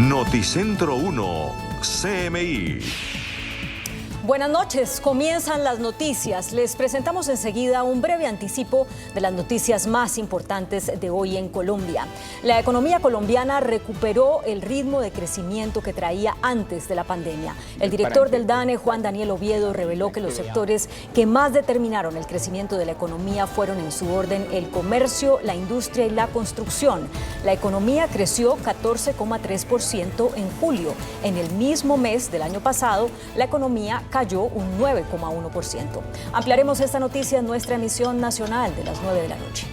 Noticentro 1, CMI. Buenas noches, comienzan las noticias. Les presentamos enseguida un breve anticipo de las noticias más importantes de hoy en Colombia. La economía colombiana recuperó el ritmo de crecimiento que traía antes de la pandemia. El director del DANE, Juan Daniel Oviedo, reveló que los sectores que más determinaron el crecimiento de la economía fueron en su orden el comercio, la industria y la construcción. La economía creció 14,3% en julio. En el mismo mes del año pasado, la economía cayó un 9,1%. Ampliaremos esta noticia en nuestra emisión nacional de las 9 de la noche.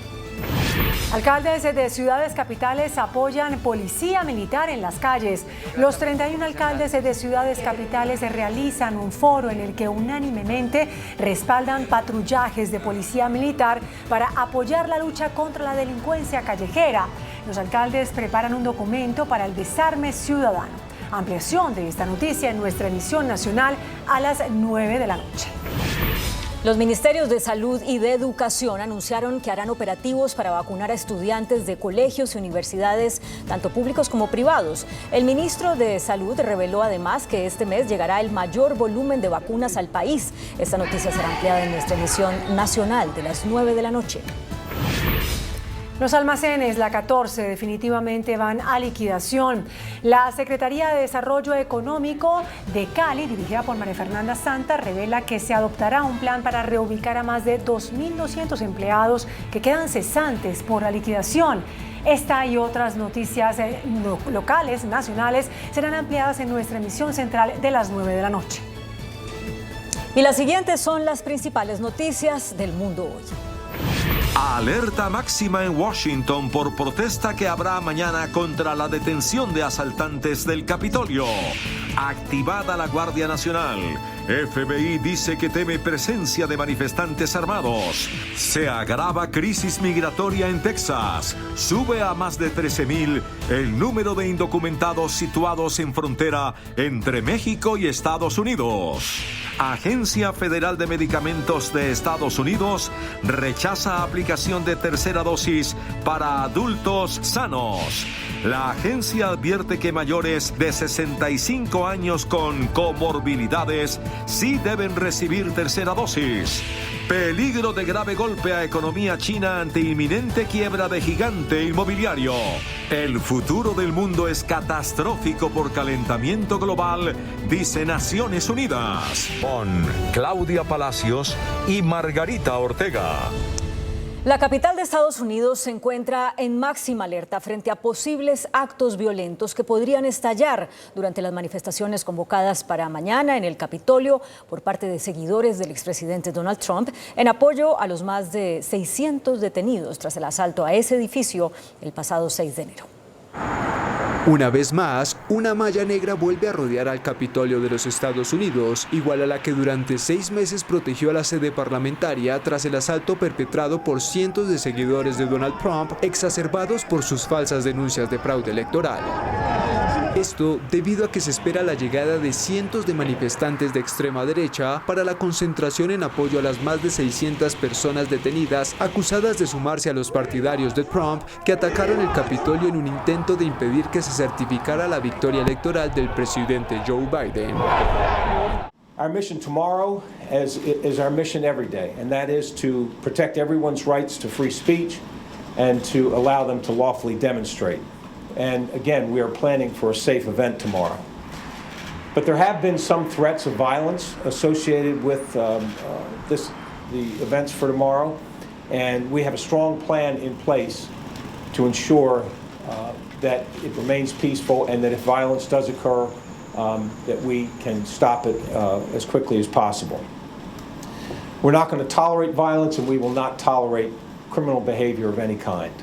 Alcaldes de ciudades capitales apoyan policía militar en las calles. Los 31 alcaldes de ciudades capitales realizan un foro en el que unánimemente respaldan patrullajes de policía militar para apoyar la lucha contra la delincuencia callejera. Los alcaldes preparan un documento para el desarme ciudadano. Ampliación de esta noticia en nuestra emisión nacional a las 9 de la noche. Los ministerios de Salud y de Educación anunciaron que harán operativos para vacunar a estudiantes de colegios y universidades, tanto públicos como privados. El ministro de Salud reveló además que este mes llegará el mayor volumen de vacunas al país. Esta noticia será ampliada en nuestra emisión nacional de las 9 de la noche. Los almacenes La 14 definitivamente van a liquidación. La Secretaría de Desarrollo Económico de Cali, dirigida por María Fernanda Santa, revela que se adoptará un plan para reubicar a más de 2.200 empleados que quedan cesantes por la liquidación. Esta y otras noticias locales, nacionales, serán ampliadas en nuestra emisión central de las 9 de la noche. Y las siguientes son las principales noticias del mundo hoy. Alerta máxima en Washington por protesta que habrá mañana contra la detención de asaltantes del Capitolio. Activada la Guardia Nacional. FBI dice que teme presencia de manifestantes armados. Se agrava crisis migratoria en Texas. Sube a más de 13,000 el número de indocumentados situados en frontera entre México y Estados Unidos. Agencia Federal de Medicamentos de Estados Unidos rechaza aplicación de tercera dosis para adultos sanos. La agencia advierte que mayores de 65 años con comorbilidades sí deben recibir tercera dosis. Peligro de grave golpe a economía china ante inminente quiebra de gigante inmobiliario. El futuro del mundo es catastrófico por calentamiento global, dice Naciones Unidas. Con Claudia Palacios y Margarita Ortega. La capital de Estados Unidos se encuentra en máxima alerta frente a posibles actos violentos que podrían estallar durante las manifestaciones convocadas para mañana en el Capitolio por parte de seguidores del expresidente Donald Trump en apoyo a los más de 600 detenidos tras el asalto a ese edificio el pasado 6 de enero. Una vez más, una malla negra vuelve a rodear al Capitolio de los Estados Unidos, igual a la que durante 6 meses protegió a la sede parlamentaria tras el asalto perpetrado por cientos de seguidores de Donald Trump, exacerbados por sus falsas denuncias de fraude electoral. Esto debido a que se espera la llegada de cientos de manifestantes de extrema derecha para la concentración en apoyo a las más de 600 personas detenidas acusadas de sumarse a los partidarios de Trump que atacaron el Capitolio en un intento de impedir que se certificara la victoria electoral del presidente Joe Biden. Our mission tomorrow is our mission every day, and that is to protect everyone's rights to free speech and to allow them to lawfully demonstrate. And again, we are planning for a safe event tomorrow. But there have been some threats of violence associated with the events for tomorrow, and we have a strong plan in place to ensure that it remains peaceful and that if violence does occur, that we can stop it as quickly as possible. We're not going to tolerate violence and we will not tolerate criminal behavior of any kind.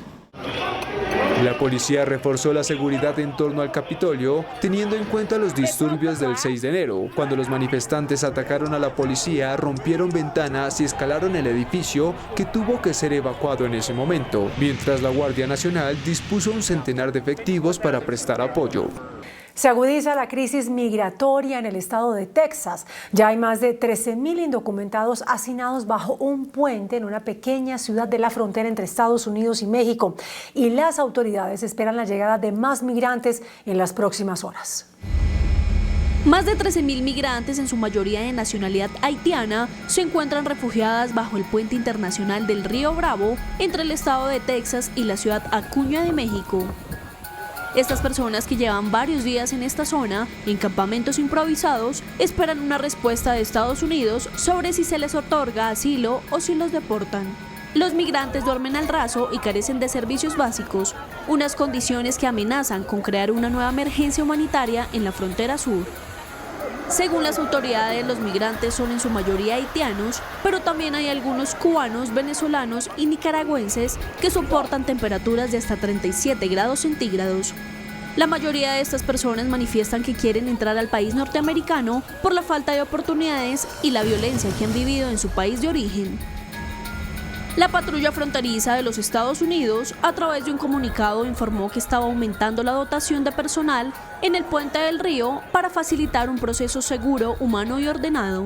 La policía reforzó la seguridad en torno al Capitolio, teniendo en cuenta los disturbios del 6 de enero, cuando los manifestantes atacaron a la policía, rompieron ventanas y escalaron el edificio, que tuvo que ser evacuado en ese momento, mientras la Guardia Nacional dispuso un centenar de efectivos para prestar apoyo. Se agudiza la crisis migratoria en el estado de Texas. Ya hay más de 13,000 indocumentados hacinados bajo un puente en una pequeña ciudad de la frontera entre Estados Unidos y México. Y las autoridades esperan la llegada de más migrantes en las próximas horas. Más de 13,000 migrantes, en su mayoría de nacionalidad haitiana, se encuentran refugiadas bajo el puente internacional del Río Bravo entre el estado de Texas y la ciudad Acuña de México. Estas personas, que llevan varios días en esta zona, en campamentos improvisados, esperan una respuesta de Estados Unidos sobre si se les otorga asilo o si los deportan. Los migrantes duermen al raso y carecen de servicios básicos, unas condiciones que amenazan con crear una nueva emergencia humanitaria en la frontera sur. Según las autoridades, los migrantes son en su mayoría haitianos, pero también hay algunos cubanos, venezolanos y nicaragüenses que soportan temperaturas de hasta 37 grados centígrados. La mayoría de estas personas manifiestan que quieren entrar al país norteamericano por la falta de oportunidades y la violencia que han vivido en su país de origen. La patrulla fronteriza de los Estados Unidos, a través de un comunicado, informó que estaba aumentando la dotación de personal en el puente del río para facilitar un proceso seguro, humano y ordenado.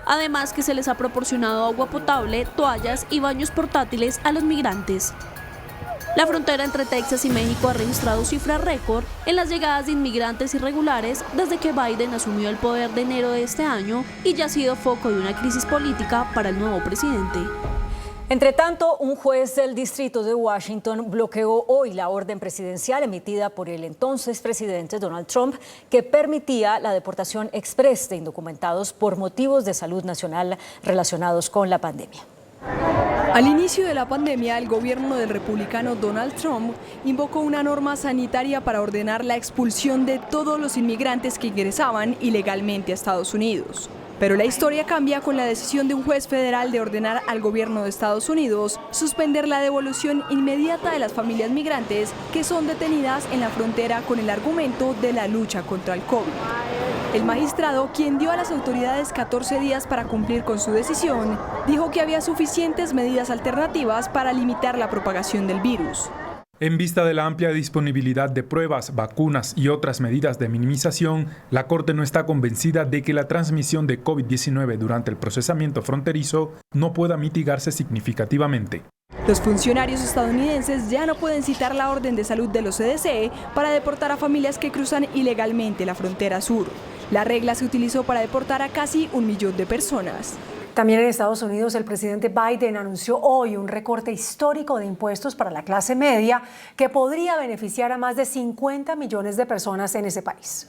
Además, que se les ha proporcionado agua potable, toallas y baños portátiles a los migrantes. La frontera entre Texas y México ha registrado cifras récord en las llegadas de inmigrantes irregulares desde que Biden asumió el poder de enero de este año y ya ha sido foco de una crisis política para el nuevo presidente. Entre tanto, un juez del distrito de Washington bloqueó hoy la orden presidencial emitida por el entonces presidente Donald Trump, que permitía la deportación express de indocumentados por motivos de salud nacional relacionados con la pandemia. Al inicio de la pandemia, el gobierno del republicano Donald Trump invocó una norma sanitaria para ordenar la expulsión de todos los inmigrantes que ingresaban ilegalmente a Estados Unidos. Pero la historia cambia con la decisión de un juez federal de ordenar al gobierno de Estados Unidos suspender la devolución inmediata de las familias migrantes que son detenidas en la frontera con el argumento de la lucha contra el COVID. El magistrado, quien dio a las autoridades 14 días para cumplir con su decisión, dijo que había suficientes medidas alternativas para limitar la propagación del virus. En vista de la amplia disponibilidad de pruebas, vacunas y otras medidas de minimización, la Corte no está convencida de que la transmisión de COVID-19 durante el procesamiento fronterizo no pueda mitigarse significativamente. Los funcionarios estadounidenses ya no pueden citar la orden de salud de los CDC para deportar a familias que cruzan ilegalmente la frontera sur. La regla se utilizó para deportar a casi 1 millón de personas. También en Estados Unidos, el presidente Biden anunció hoy un recorte histórico de impuestos para la clase media que podría beneficiar a más de 50 millones de personas en ese país.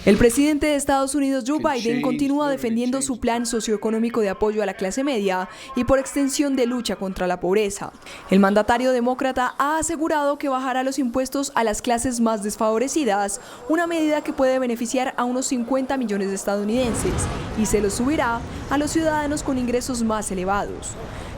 El presidente de Estados Unidos, Joe Biden, continúa defendiendo su plan socioeconómico de apoyo a la clase media y por extensión de lucha contra la pobreza. El mandatario demócrata ha asegurado que bajará los impuestos a las clases más desfavorecidas, una medida que puede beneficiar a unos 50 millones de estadounidenses, y se los subirá a los ciudadanos con ingresos más elevados.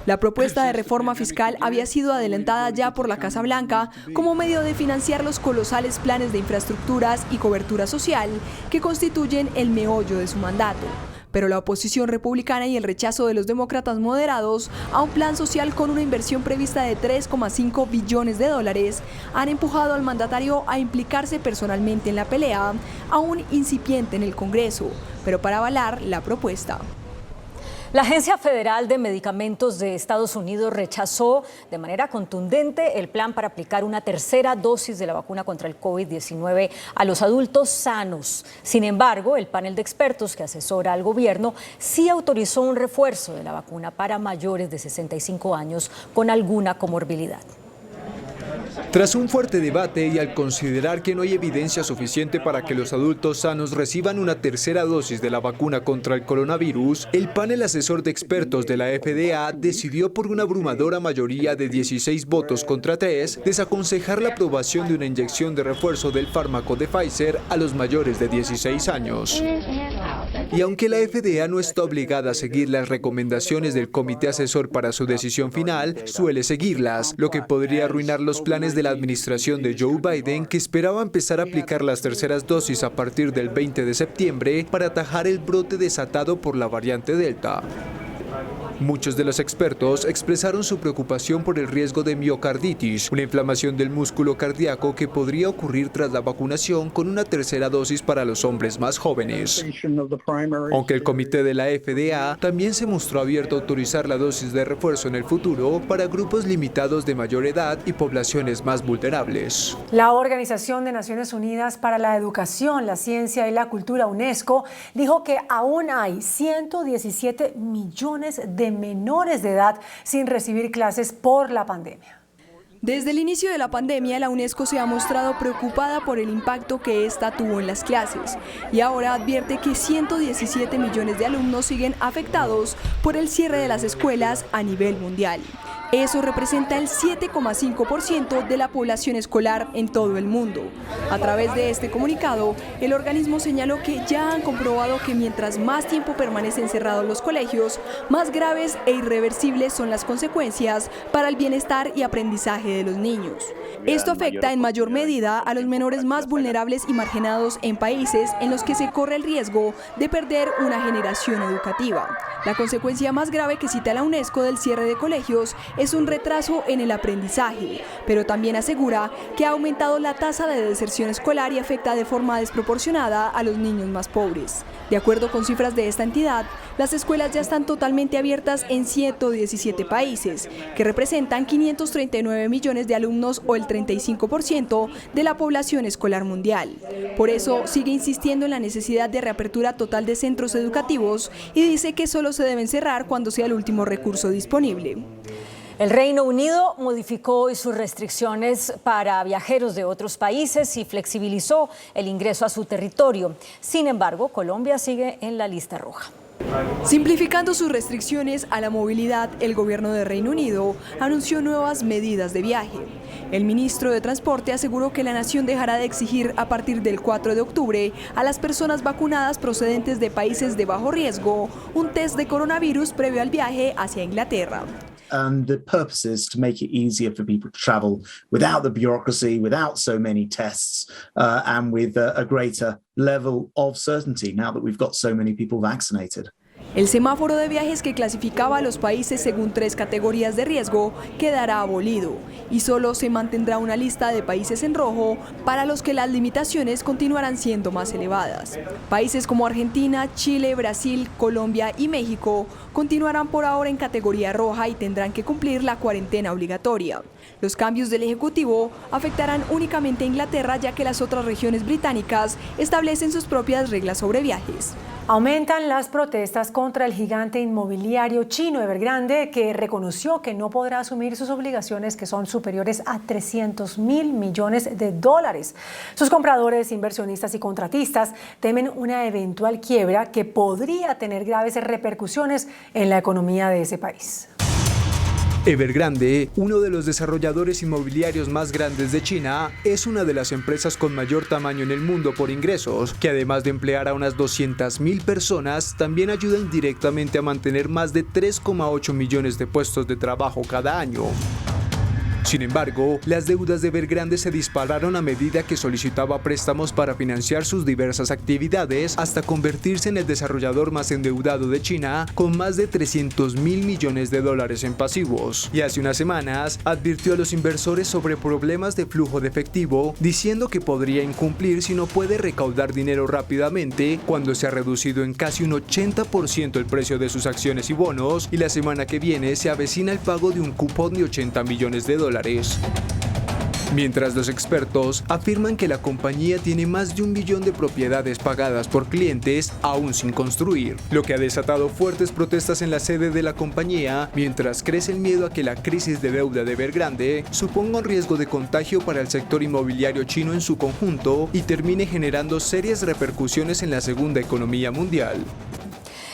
La propuesta de reforma fiscal había sido adelantada ya por la Casa Blanca como medio de financiar los colosales planes de infraestructuras y cobertura social que constituyen el meollo de su mandato. Pero la oposición republicana y el rechazo de los demócratas moderados a un plan social con una inversión prevista de 3,5 billones de dólares han empujado al mandatario a implicarse personalmente en la pelea, aún incipiente en el Congreso, pero para avalar la propuesta. La Agencia Federal de Medicamentos de Estados Unidos rechazó de manera contundente el plan para aplicar una tercera dosis de la vacuna contra el COVID-19 a los adultos sanos. Sin embargo, el panel de expertos que asesora al gobierno sí autorizó un refuerzo de la vacuna para mayores de 65 años con alguna comorbilidad. Tras un fuerte debate y al considerar que no hay evidencia suficiente para que los adultos sanos reciban una tercera dosis de la vacuna contra el coronavirus, el panel asesor de expertos de la FDA decidió por una abrumadora mayoría de 16 votos contra 3 desaconsejar la aprobación de una inyección de refuerzo del fármaco de Pfizer a los mayores de 16 años. Y aunque la FDA no está obligada a seguir las recomendaciones del comité asesor para su decisión final, suele seguirlas, lo que podría arruinar los planes de la administración de Joe Biden, que esperaba empezar a aplicar las terceras dosis a partir del 20 de septiembre para atajar el brote desatado por la variante Delta. Muchos de los expertos expresaron su preocupación por el riesgo de miocarditis, una inflamación del músculo cardíaco que podría ocurrir tras la vacunación con una tercera dosis para los hombres más jóvenes. Aunque el comité de la FDA también se mostró abierto a autorizar la dosis de refuerzo en el futuro para grupos limitados de mayor edad y poblaciones más vulnerables. La Organización de Naciones Unidas para la Educación, la Ciencia y la Cultura, UNESCO, dijo que aún hay 117 millones de menores de edad sin recibir clases por la pandemia. Desde el inicio de la pandemia, la UNESCO se ha mostrado preocupada por el impacto que esta tuvo en las clases y ahora advierte que 117 millones de alumnos siguen afectados por el cierre de las escuelas a nivel mundial. Eso representa el 7,5% de la población escolar en todo el mundo. A través de este comunicado, el organismo señaló que ya han comprobado que mientras más tiempo permanecen cerrados los colegios, más graves e irreversibles son las consecuencias para el bienestar y aprendizaje de los niños. Esto afecta en mayor medida a los menores más vulnerables y marginados en países en los que se corre el riesgo de perder una generación educativa. La consecuencia más grave que cita la UNESCO del cierre de colegios es un retraso en el aprendizaje, pero también asegura que ha aumentado la tasa de deserción escolar y afecta de forma desproporcionada a los niños más pobres. De acuerdo con cifras de esta entidad, las escuelas ya están totalmente abiertas en 117 países, que representan 539 millones de alumnos o el 35% de la población escolar mundial. Por eso, sigue insistiendo en la necesidad de reapertura total de centros educativos y dice que solo se deben cerrar cuando sea el último recurso disponible. El Reino Unido modificó hoy sus restricciones para viajeros de otros países y flexibilizó el ingreso a su territorio. Sin embargo, Colombia sigue en la lista roja. Simplificando sus restricciones a la movilidad, el gobierno de Reino Unido anunció nuevas medidas de viaje. El ministro de Transporte aseguró que la nación dejará de exigir a partir del 4 de octubre a las personas vacunadas procedentes de países de bajo riesgo un test de coronavirus previo al viaje hacia Inglaterra. And the purpose is to make it easier for people to travel without the bureaucracy, without so many tests, and with a greater level of certainty now that we've got so many people vaccinated. El semáforo de viajes que clasificaba a los países según 3 categorías de riesgo quedará abolido y solo se mantendrá una lista de países en rojo para los que las limitaciones continuarán siendo más elevadas. Países como Argentina, Chile, Brasil, Colombia y México continuarán por ahora en categoría roja y tendrán que cumplir la cuarentena obligatoria. Los cambios del Ejecutivo afectarán únicamente a Inglaterra, ya que las otras regiones británicas establecen sus propias reglas sobre viajes. Aumentan las protestas contra el gigante inmobiliario chino Evergrande, que reconoció que no podrá asumir sus obligaciones, que son superiores a $300.000 millones. Sus compradores, inversionistas y contratistas temen una eventual quiebra que podría tener graves repercusiones en la economía de ese país. Evergrande, uno de los desarrolladores inmobiliarios más grandes de China, es una de las empresas con mayor tamaño en el mundo por ingresos, que además de emplear a unas 200.000 personas, también ayuda indirectamente a mantener más de 3,8 millones de puestos de trabajo cada año. Sin embargo, las deudas de Evergrande se dispararon a medida que solicitaba préstamos para financiar sus diversas actividades, hasta convertirse en el desarrollador más endeudado de China, con más de $300.000 millones en pasivos. Y hace unas semanas advirtió a los inversores sobre problemas de flujo de efectivo, diciendo que podría incumplir si no puede recaudar dinero rápidamente, cuando se ha reducido en casi un 80% el precio de sus acciones y bonos, y la semana que viene se avecina el pago de un cupón de $80 millones. Mientras los expertos afirman que la compañía tiene más de 1 millón de propiedades pagadas por clientes aún sin construir, lo que ha desatado fuertes protestas en la sede de la compañía, mientras crece el miedo a que la crisis de deuda de Evergrande suponga un riesgo de contagio para el sector inmobiliario chino en su conjunto y termine generando serias repercusiones en la segunda economía mundial.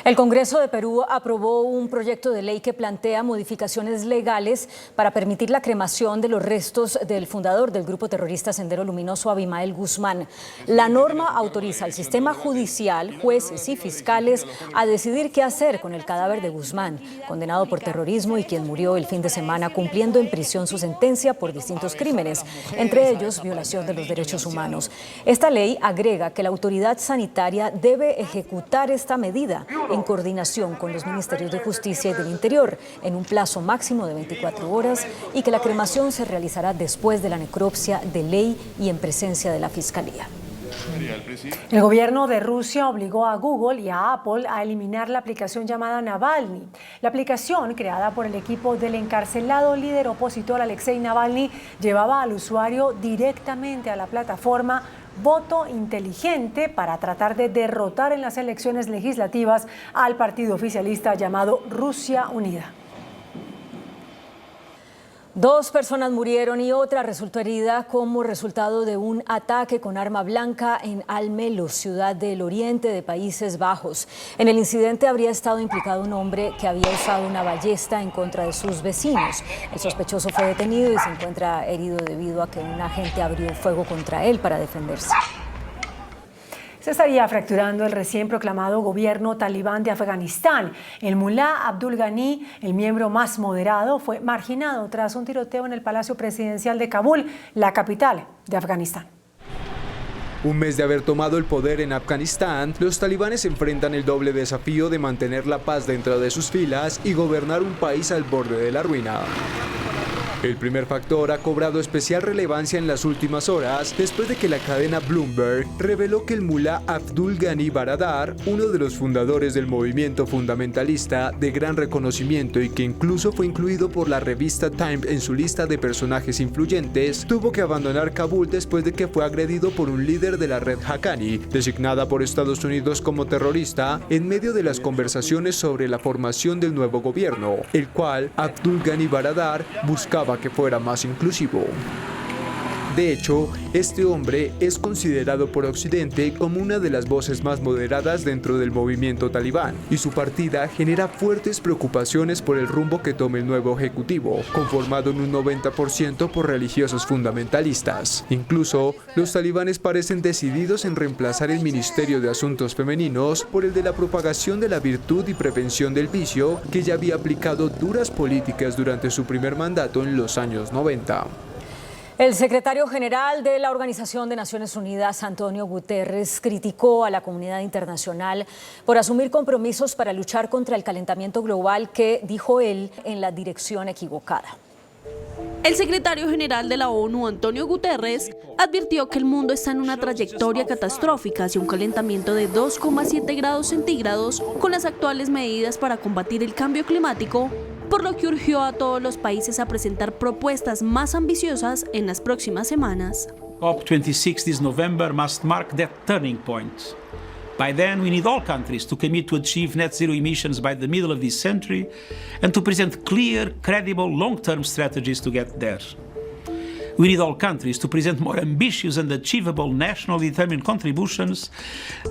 El Congreso de Perú aprobó un proyecto de ley que plantea modificaciones legales para permitir la cremación de los restos del fundador del grupo terrorista Sendero Luminoso, Abimael Guzmán. La norma autoriza al sistema judicial, jueces y fiscales a decidir qué hacer con el cadáver de Guzmán, condenado por terrorismo y quien murió el fin de semana cumpliendo en prisión su sentencia por distintos crímenes, entre ellos violación de los derechos humanos. Esta ley agrega que la autoridad sanitaria debe ejecutar esta medida en coordinación con los Ministerios de Justicia y del Interior, en un plazo máximo de 24 horas, y que la cremación se realizará después de la necropsia de ley y en presencia de la Fiscalía. El gobierno de Rusia obligó a Google y a Apple a eliminar la aplicación llamada Navalny. La aplicación, creada por el equipo del encarcelado líder opositor Alexei Navalny, llevaba al usuario directamente a la plataforma Voto Inteligente para tratar de derrotar en las elecciones legislativas al partido oficialista llamado Rusia Unida. 2 personas murieron y otra resultó herida como resultado de un ataque con arma blanca en Almelo, ciudad del oriente de Países Bajos. En el incidente habría estado implicado un hombre que había usado una ballesta en contra de sus vecinos. El sospechoso fue detenido y se encuentra herido debido a que un agente abrió fuego contra él para defenderse. Se estaría fracturando el recién proclamado gobierno talibán de Afganistán. El mulá Abdul Ghani, el miembro más moderado, fue marginado tras un tiroteo en el Palacio Presidencial de Kabul, la capital de Afganistán. Un mes de haber tomado el poder en Afganistán, los talibanes enfrentan el doble desafío de mantener la paz dentro de sus filas y gobernar un país al borde de la ruina. El primer factor ha cobrado especial relevancia en las últimas horas después de que la cadena Bloomberg reveló que el mulá Abdul Ghani Baradar, uno de los fundadores del movimiento fundamentalista de gran reconocimiento y que incluso fue incluido por la revista Time en su lista de personajes influyentes, tuvo que abandonar Kabul después de que fue agredido por un líder de la red Haqqani, designada por Estados Unidos como terrorista, en medio de las conversaciones sobre la formación del nuevo gobierno, el cual Abdul Ghani Baradar buscaba que fuera más inclusivo. De hecho, este hombre es considerado por Occidente como una de las voces más moderadas dentro del movimiento talibán, y su partida genera fuertes preocupaciones por el rumbo que tome el nuevo ejecutivo, conformado en un 90% por religiosos fundamentalistas. Incluso, los talibanes parecen decididos en reemplazar el Ministerio de Asuntos Femeninos por el de la propagación de la virtud y prevención del vicio, que ya había aplicado duras políticas durante su primer mandato en los años 90. El secretario general de la Organización de Naciones Unidas, Antonio Guterres, criticó a la comunidad internacional por asumir compromisos para luchar contra el calentamiento global que, dijo él, en la dirección equivocada. El secretario general de la ONU, Antonio Guterres, advirtió que el mundo está en una trayectoria catastrófica hacia un calentamiento de 2,7 grados centígrados con las actuales medidas para combatir el cambio climático, por lo que urgió a todos los países a presentar propuestas más ambiciosas en las próximas semanas. COP26 this November must mark that turning point. By then, we need all countries to commit to achieve net zero emissions by the middle of this century and to present clear, credible, long-term strategies to get there. We need all countries to present more ambitious and achievable nationally determined contributions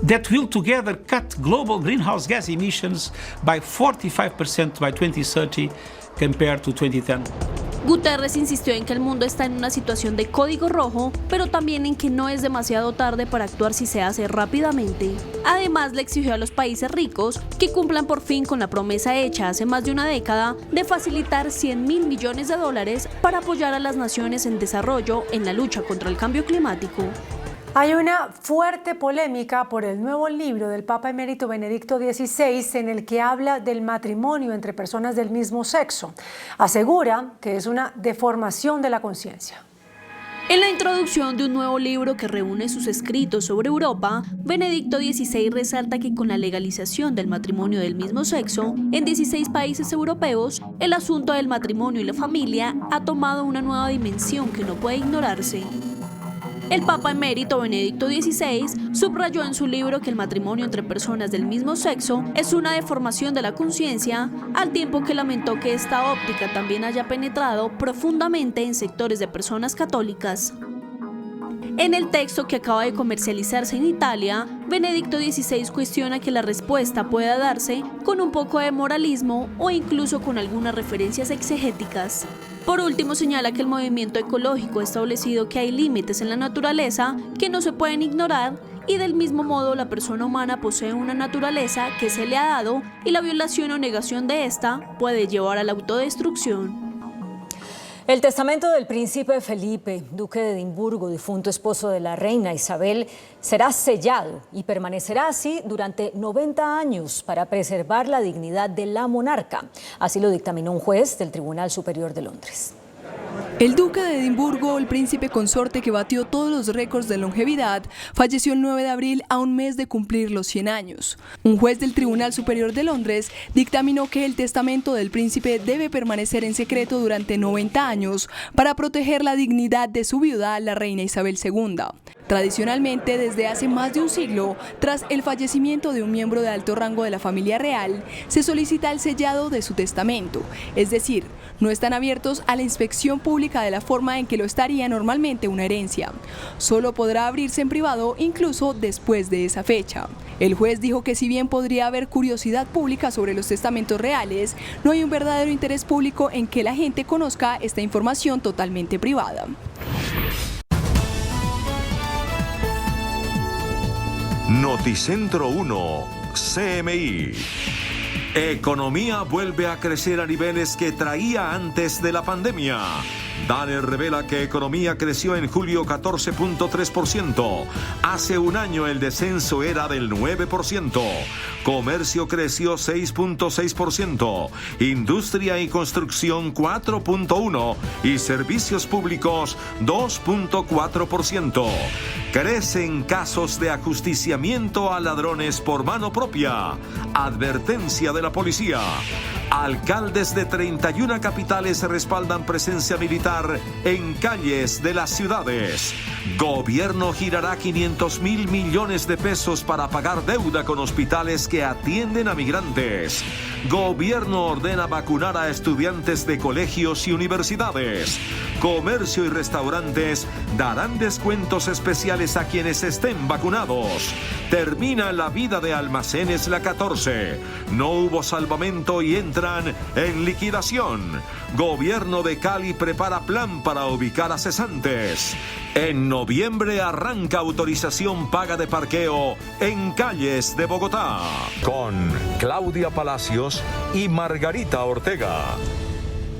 that will together cut global greenhouse gas emissions by 45% by 2030 compared to 2010. Guterres insistió en que el mundo está en una situación de código rojo, pero también en que no es demasiado tarde para actuar si se hace rápidamente. Además, le exigió a los países ricos que cumplan por fin con la promesa hecha hace más de una década de facilitar $100.000 millones para apoyar a las naciones en desarrollo en la lucha contra el cambio climático. Hay una fuerte polémica por el nuevo libro del Papa Emérito Benedicto XVI en el que habla del matrimonio entre personas del mismo sexo. Asegura que es una deformación de la conciencia. En la introducción de un nuevo libro que reúne sus escritos sobre Europa, Benedicto XVI resalta que con la legalización del matrimonio del mismo sexo en 16 países europeos, el asunto del matrimonio y la familia ha tomado una nueva dimensión que no puede ignorarse. El Papa Emérito Benedicto XVI subrayó en su libro que el matrimonio entre personas del mismo sexo es una deformación de la conciencia, al tiempo que lamentó que esta óptica también haya penetrado profundamente en sectores de personas católicas. En el texto que acaba de comercializarse en Italia, Benedicto XVI cuestiona que la respuesta pueda darse con un poco de moralismo o incluso con algunas referencias exegéticas. Por último, señala que el movimiento ecológico ha establecido que hay límites en la naturaleza que no se pueden ignorar y del mismo modo la persona humana posee una naturaleza que se le ha dado y la violación o negación de esta puede llevar a la autodestrucción. El testamento del príncipe Felipe, duque de Edimburgo, difunto esposo de la reina Isabel, será sellado y permanecerá así durante 90 años para preservar la dignidad de la monarca. Así lo dictaminó un juez del Tribunal Superior de Londres. El duque de Edimburgo, el príncipe consorte que batió todos los récords de longevidad, falleció el 9 de abril a un mes de cumplir los 100 años. Un juez del Tribunal Superior de Londres dictaminó que el testamento del príncipe debe permanecer en secreto durante 90 años para proteger la dignidad de su viuda, la reina Isabel II. Tradicionalmente, desde hace más de un siglo, tras el fallecimiento de un miembro de alto rango de la familia real, se solicita el sellado de su testamento, es decir, no están abiertos a la inspección pública de la forma en que lo estaría normalmente una herencia. Solo podrá abrirse en privado incluso después de esa fecha. El juez dijo que si bien podría haber curiosidad pública sobre los testamentos reales, no hay un verdadero interés público en que la gente conozca esta información totalmente privada. Noticentro 1, CMI. Economía vuelve a crecer a niveles que traía antes de la pandemia. DANE revela que economía creció en julio 14.3%. Hace un año el descenso era del 9%. Comercio creció 6.6%. Industria y construcción 4.1%. Y servicios públicos 2.4%. Crecen casos de ajusticiamiento a ladrones por mano propia. Advertencia de la policía. Alcaldes de 31 capitales respaldan presencia militar en calles de las ciudades. Gobierno girará 500.000 millones de pesos para pagar deuda con hospitales que atienden a migrantes. Gobierno ordena vacunar a estudiantes de colegios y universidades. Comercio y restaurantes darán descuentos especiales a quienes estén vacunados. Termina la vida de Almacenes La 14. No hubo salvamento y entran en liquidación. Gobierno de Cali prepara plan para ubicar a cesantes. En noviembre arranca autorización paga de parqueo en calles de Bogotá. Con Claudia Palacios y Margarita Ortega.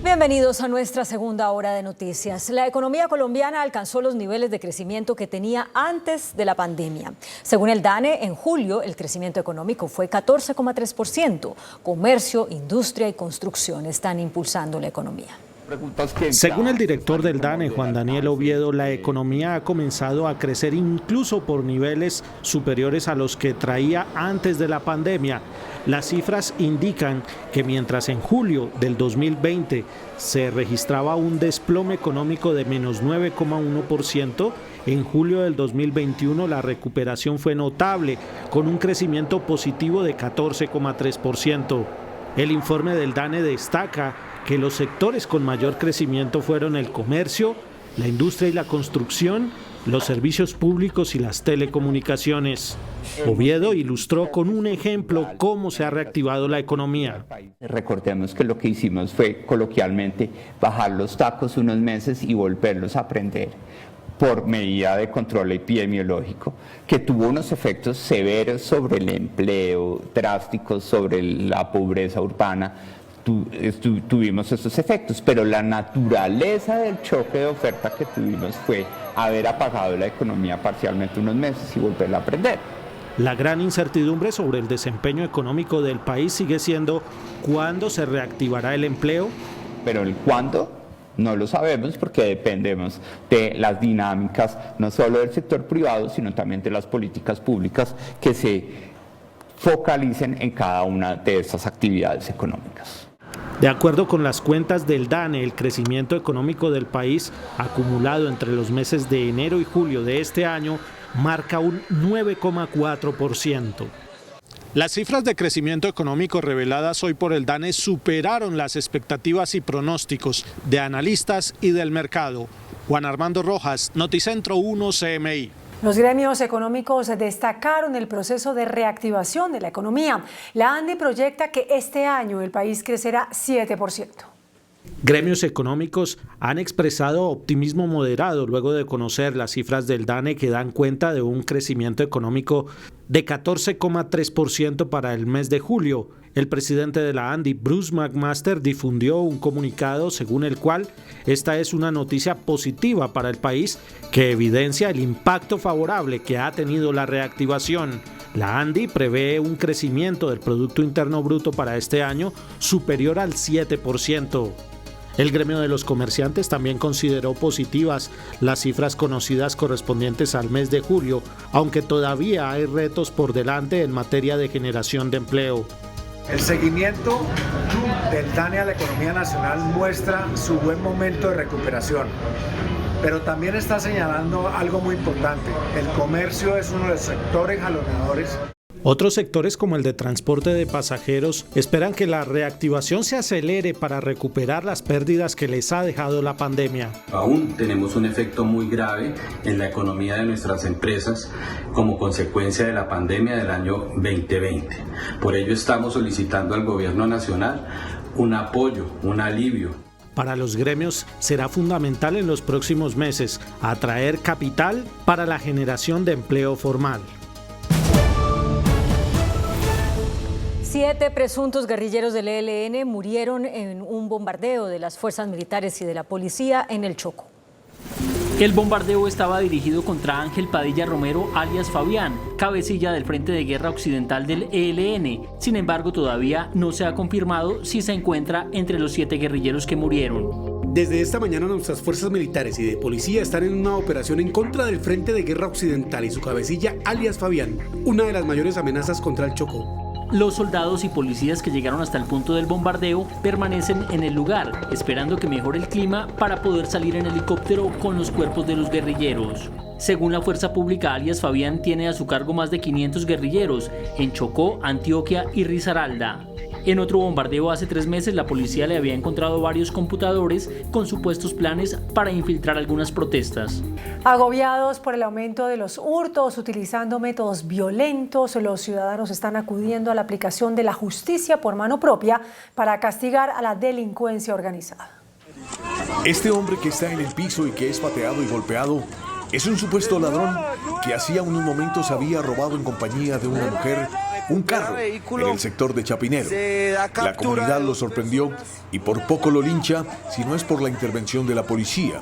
Bienvenidos a nuestra segunda hora de noticias. La economía colombiana alcanzó los niveles de crecimiento que tenía antes de la pandemia. Según el DANE, en julio el crecimiento económico fue 14,3%. Comercio, industria y construcción están impulsando la economía. Según el director del DANE, Juan Daniel Oviedo, la economía ha comenzado a crecer incluso por niveles superiores a los que traía antes de la pandemia. Las cifras indican que mientras en julio del 2020 se registraba un desplome económico de menos 9,1%, en julio del 2021 la recuperación fue notable, con un crecimiento positivo de 14,3%. El informe del DANE destaca que los sectores con mayor crecimiento fueron el comercio, la industria y la construcción, los servicios públicos y las telecomunicaciones. Oviedo ilustró con un ejemplo cómo se ha reactivado la economía. Recordemos que lo que hicimos fue coloquialmente bajar los tacos unos meses y volverlos a prender por medida de control epidemiológico, que tuvo unos efectos severos sobre el empleo, drásticos sobre la pobreza urbana. Tuvimos estos efectos, pero la naturaleza del choque de oferta que tuvimos fue haber apagado la economía parcialmente unos meses y volverla a prender. La gran incertidumbre sobre el desempeño económico del país sigue siendo ¿cuándo se reactivará el empleo? Pero el cuándo no lo sabemos porque dependemos de las dinámicas no solo del sector privado, sino también de las políticas públicas que se focalicen en cada una de estas actividades económicas. De acuerdo con las cuentas del DANE, el crecimiento económico del país acumulado entre los meses de enero y julio de este año marca un 9,4%. Las cifras de crecimiento económico reveladas hoy por el DANE superaron las expectativas y pronósticos de analistas y del mercado. Juan Armando Rojas, Noticentro 1 CMI. Los gremios económicos destacaron el proceso de reactivación de la economía. La ANDE proyecta que este año el país crecerá 7%. Gremios económicos han expresado optimismo moderado luego de conocer las cifras del DANE que dan cuenta de un crecimiento económico de 14,3% para el mes de julio, El presidente de la ANDI, Bruce McMaster, difundió un comunicado según el cual esta es una noticia positiva para el país que evidencia el impacto favorable que ha tenido la reactivación. La ANDI prevé un crecimiento del Producto Interno Bruto para este año superior al 7%. El gremio de los comerciantes también consideró positivas las cifras conocidas correspondientes al mes de julio, aunque todavía hay retos por delante en materia de generación de empleo. El seguimiento del DANE a la economía nacional muestra su buen momento de recuperación, pero también está señalando algo muy importante. El comercio es uno de los sectores jalonadores. Otros sectores como el de transporte de pasajeros esperan que la reactivación se acelere para recuperar las pérdidas que les ha dejado la pandemia. Aún tenemos un efecto muy grave en la economía de nuestras empresas como consecuencia de la pandemia del año 2020. Por ello estamos solicitando al gobierno nacional un apoyo, un alivio. Para los gremios será fundamental en los próximos meses atraer capital para la generación de empleo formal. 7 presuntos guerrilleros del ELN murieron en un bombardeo de las fuerzas militares y de la policía en el Chocó. El bombardeo estaba dirigido contra Ángel Padilla Romero, alias Fabián, cabecilla del Frente de Guerra Occidental del ELN. Sin embargo, todavía no se ha confirmado si se encuentra entre los 7 guerrilleros que murieron. Desde esta mañana nuestras fuerzas militares y de policía están en una operación en contra del Frente de Guerra Occidental y su cabecilla, alias Fabián, una de las mayores amenazas contra el Chocó. Los soldados y policías que llegaron hasta el punto del bombardeo permanecen en el lugar, esperando que mejore el clima para poder salir en helicóptero con los cuerpos de los guerrilleros. Según la Fuerza Pública, alias Fabián tiene a su cargo más de 500 guerrilleros en Chocó, Antioquia y Risaralda. En otro bombardeo hace 3 meses, la policía le había encontrado varios computadores con supuestos planes para infiltrar algunas protestas. Agobiados por el aumento de los hurtos, utilizando métodos violentos, los ciudadanos están acudiendo a la aplicación de la justicia por mano propia para castigar a la delincuencia organizada. Este hombre que está en el piso y que es pateado y golpeado es un supuesto ladrón que hacía unos momentos había robado en compañía de una mujer un carro en el sector de Chapinero. La comunidad lo sorprendió y por poco lo lincha si no es por la intervención de la policía.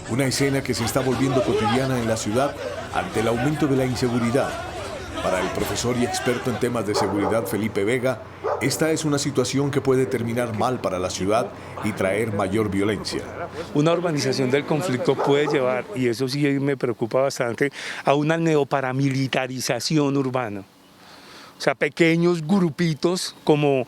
Una escena que se está volviendo cotidiana en la ciudad ante el aumento de la inseguridad. Para el profesor y experto en temas de seguridad Felipe Vega, esta es una situación que puede terminar mal para la ciudad y traer mayor violencia. Una urbanización del conflicto puede llevar, y eso sí me preocupa bastante, a una neoparamilitarización urbana. O sea, pequeños grupitos como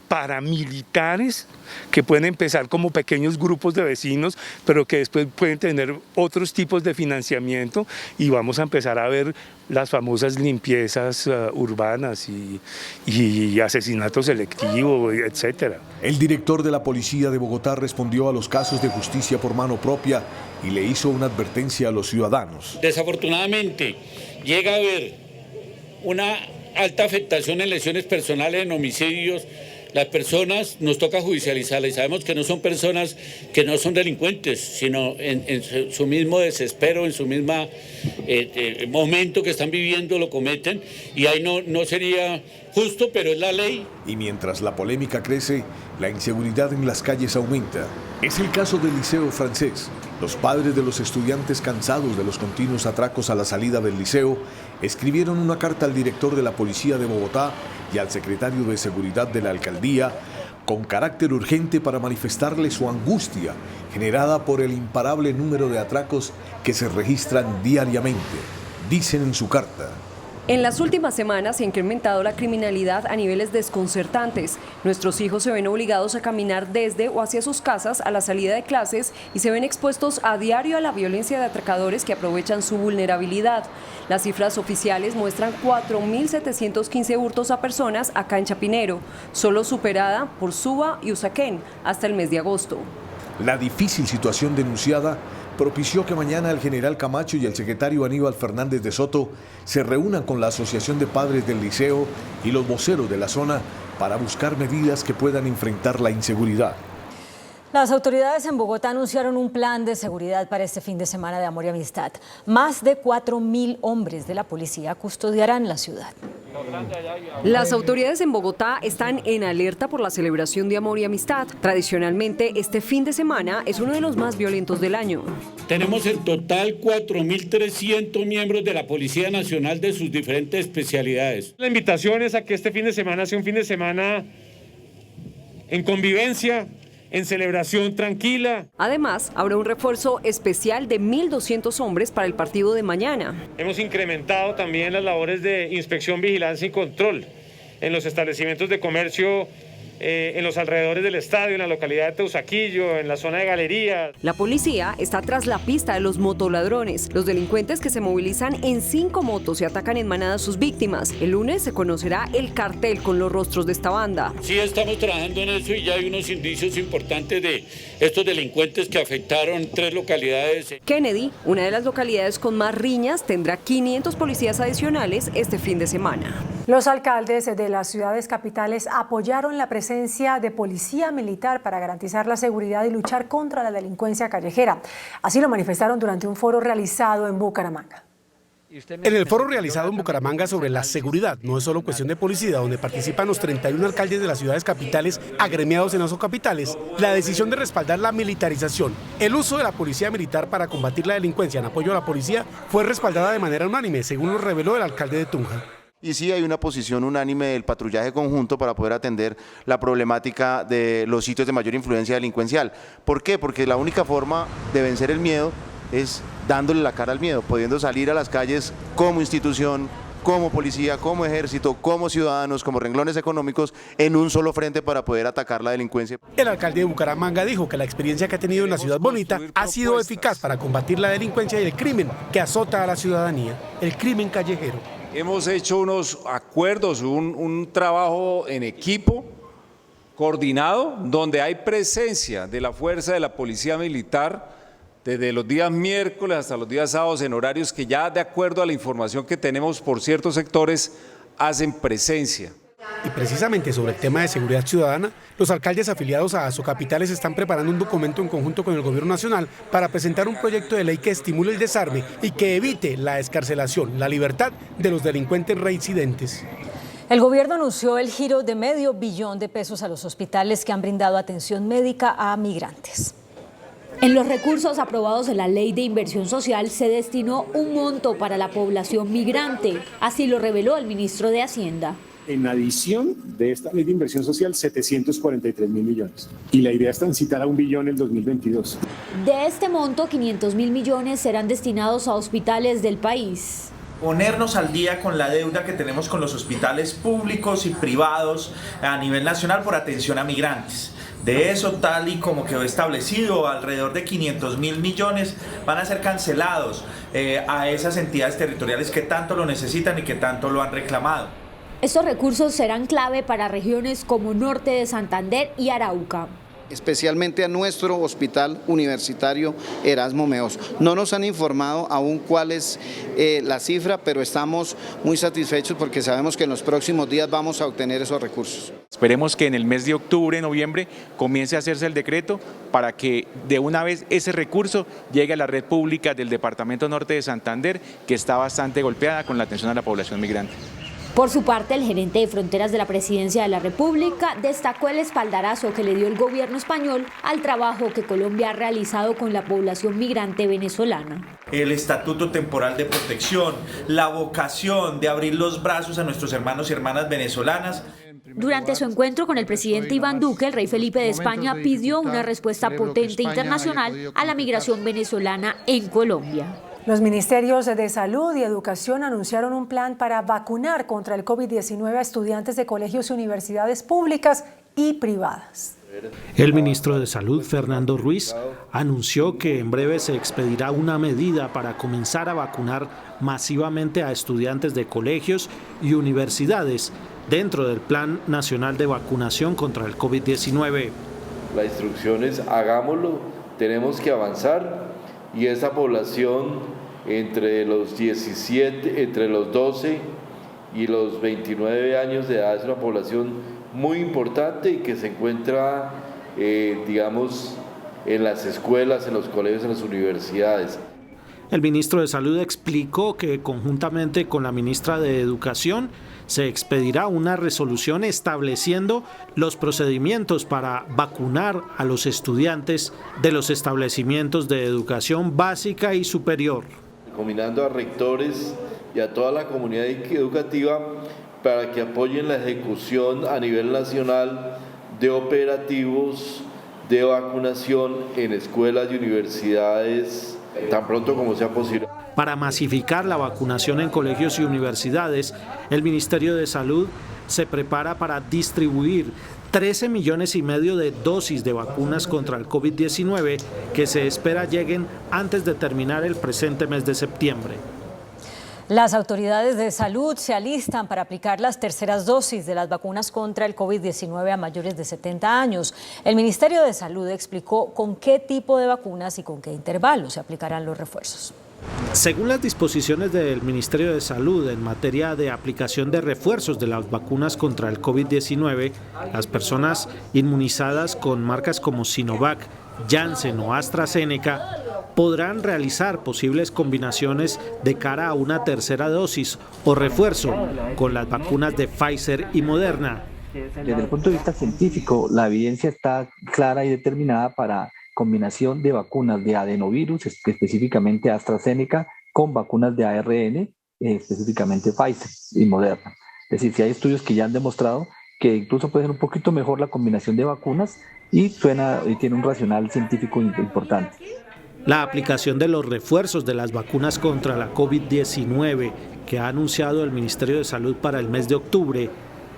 paramilitares que pueden empezar como pequeños grupos de vecinos, pero que después pueden tener otros tipos de financiamiento y vamos a empezar a ver las famosas limpiezas urbanas y asesinatos selectivos, etcétera. El director de la Policía de Bogotá respondió a los casos de justicia por mano propia y le hizo una advertencia a los ciudadanos. Desafortunadamente, llega a haber una alta afectación en lesiones personales, en homicidios. Las personas nos toca judicializarlas y sabemos que no son personas que no son delincuentes, sino en su mismo desespero, en su mismo momento que están viviendo lo cometen y ahí no sería justo, pero es la ley. Y mientras la polémica crece, la inseguridad en las calles aumenta. Es el caso del Liceo Francés. Los padres de los estudiantes, cansados de los continuos atracos a la salida del liceo, escribieron una carta al director de la Policía de Bogotá y al secretario de Seguridad de la Alcaldía con carácter urgente para manifestarle su angustia generada por el imparable número de atracos que se registran diariamente. Dicen en su carta: en las últimas semanas se ha incrementado la criminalidad a niveles desconcertantes. Nuestros hijos se ven obligados a caminar desde o hacia sus casas a la salida de clases y se ven expuestos a diario a la violencia de atracadores que aprovechan su vulnerabilidad. Las cifras oficiales muestran 4.715 hurtos a personas acá en Chapinero, solo superada por Suba y Usaquén hasta el mes de agosto. La difícil situación denunciada propició que mañana el general Camacho y el secretario Aníbal Fernández de Soto se reúnan con la Asociación de Padres del Liceo y los voceros de la zona para buscar medidas que puedan enfrentar la inseguridad. Las autoridades en Bogotá anunciaron un plan de seguridad para este fin de semana de amor y amistad. Más de 4.000 hombres de la policía custodiarán la ciudad. Las autoridades en Bogotá están en alerta por la celebración de amor y amistad. Tradicionalmente, este fin de semana es uno de los más violentos del año. Tenemos en total 4.300 miembros de la Policía Nacional de sus diferentes especialidades. La invitación es a que este fin de semana sea un fin de semana en convivencia, en celebración tranquila. Además, habrá un refuerzo especial de 1.200 hombres para el partido de mañana. Hemos incrementado también las labores de inspección, vigilancia y control en los establecimientos de comercio, en los alrededores del estadio, en la localidad de Teusaquillo, en la zona de galerías. La policía está tras la pista de los motoladrones, los delincuentes que se movilizan en 5 motos y atacan en manada a sus víctimas. El lunes se conocerá el cartel con los rostros de esta banda. Sí, estamos trabajando en eso y ya hay unos indicios importantes de estos delincuentes que afectaron 3 localidades. Kennedy, una de las localidades con más riñas, tendrá 500 policías adicionales este fin de semana. Los alcaldes de las ciudades capitales apoyaron la presencia de policía militar para garantizar la seguridad y luchar contra la delincuencia callejera. Así lo manifestaron durante un foro realizado en Bucaramanga. En el foro realizado en Bucaramanga sobre la seguridad, no es solo cuestión de policía, donde participan los 31 alcaldes de las ciudades capitales agremiados en las capitales, la decisión de respaldar la militarización, el uso de la policía militar para combatir la delincuencia en apoyo a la policía fue respaldada de manera unánime, según lo reveló el alcalde de Tunja. Y sí hay una posición unánime del patrullaje conjunto para poder atender la problemática de los sitios de mayor influencia delincuencial. ¿Por qué? Porque la única forma de vencer el miedo es dándole la cara al miedo, pudiendo salir a las calles como institución, como policía, como ejército, como ciudadanos, como renglones económicos, en un solo frente para poder atacar la delincuencia. El alcalde de Bucaramanga dijo que la experiencia que ha tenido en la ciudad bonita ha sido eficaz para combatir la delincuencia y el crimen que azota a la ciudadanía, el crimen callejero. Hemos hecho unos acuerdos, un trabajo en equipo coordinado, donde hay presencia de la fuerza de la policía militar desde los días miércoles hasta los días sábados en horarios que ya de acuerdo a la información que tenemos por ciertos sectores hacen presencia. Y precisamente sobre el tema de seguridad ciudadana, los alcaldes afiliados a Asocapitales están preparando un documento en conjunto con el Gobierno Nacional para presentar un proyecto de ley que estimule el desarme y que evite la excarcelación, la libertad de los delincuentes reincidentes. El gobierno anunció el giro de $500 millones a los hospitales que han brindado atención médica a migrantes. En los recursos aprobados en la Ley de Inversión Social se destinó un monto para la población migrante, así lo reveló el ministro de Hacienda. En adición de esta ley de inversión social, 743.000 millones. Y la idea es transitar a $1 billón en el 2022. De este monto, 500.000 millones serán destinados a hospitales del país. Ponernos al día con la deuda que tenemos con los hospitales públicos y privados a nivel nacional por atención a migrantes. De eso, tal y como quedó establecido, alrededor de 500.000 millones van a ser cancelados a esas entidades territoriales que tanto lo necesitan y que tanto lo han reclamado. Estos recursos serán clave para regiones como Norte de Santander y Arauca. Especialmente a nuestro hospital universitario Erasmo Meos. No nos han informado aún cuál es la cifra, pero estamos muy satisfechos porque sabemos que en los próximos días vamos a obtener esos recursos. Esperemos que en el mes de octubre, noviembre, comience a hacerse el decreto para que de una vez ese recurso llegue a la red pública del Departamento Norte de Santander, que está bastante golpeada con la atención a la población migrante. Por su parte, el gerente de fronteras de la Presidencia de la República destacó el espaldarazo que le dio el gobierno español al trabajo que Colombia ha realizado con la población migrante venezolana. El estatuto temporal de protección, la vocación de abrir los brazos a nuestros hermanos y hermanas venezolanas. Durante su encuentro con el presidente Iván Duque, el rey Felipe de España pidió una respuesta potente internacional a la migración venezolana en Colombia. Los ministerios de Salud y Educación anunciaron un plan para vacunar contra el COVID-19 a estudiantes de colegios y universidades públicas y privadas. El ministro de Salud, Fernando Ruiz, anunció que en breve se expedirá una medida para comenzar a vacunar masivamente a estudiantes de colegios y universidades dentro del Plan Nacional de Vacunación contra el COVID-19. La instrucción es hagámoslo, tenemos que avanzar y esa población entre los 12 y los 29 años de edad es una población muy importante y que se encuentra digamos, en las escuelas, en los colegios, en las universidades. El ministro de Salud explicó que conjuntamente con la ministra de Educación se expedirá una resolución estableciendo los procedimientos para vacunar a los estudiantes de los establecimientos de educación básica y superior. Combinando a rectores y a toda la comunidad educativa para que apoyen la ejecución a nivel nacional de operativos de vacunación en escuelas y universidades tan pronto como sea posible. Para masificar la vacunación en colegios y universidades, el Ministerio de Salud se prepara para distribuir 13,5 millones de dosis de vacunas contra el COVID-19 que se espera lleguen antes de terminar el presente mes de septiembre. Las autoridades de salud se alistan para aplicar las terceras dosis de las vacunas contra el COVID-19 a mayores de 70 años. El Ministerio de Salud explicó con qué tipo de vacunas y con qué intervalos se aplicarán los refuerzos. Según las disposiciones del Ministerio de Salud en materia de aplicación de refuerzos de las vacunas contra el COVID-19, las personas inmunizadas con marcas como Sinovac, Janssen o AstraZeneca podrán realizar posibles combinaciones de cara a una tercera dosis o refuerzo con las vacunas de Pfizer y Moderna. Desde el punto de vista científico, la evidencia está clara y determinada para combinación de vacunas de adenovirus, específicamente AstraZeneca, con vacunas de ARN, específicamente Pfizer y Moderna. Es decir, si hay estudios que ya han demostrado que incluso puede ser un poquito mejor la combinación de vacunas y tiene un racional científico importante. La aplicación de los refuerzos de las vacunas contra la COVID-19 que ha anunciado el Ministerio de Salud para el mes de octubre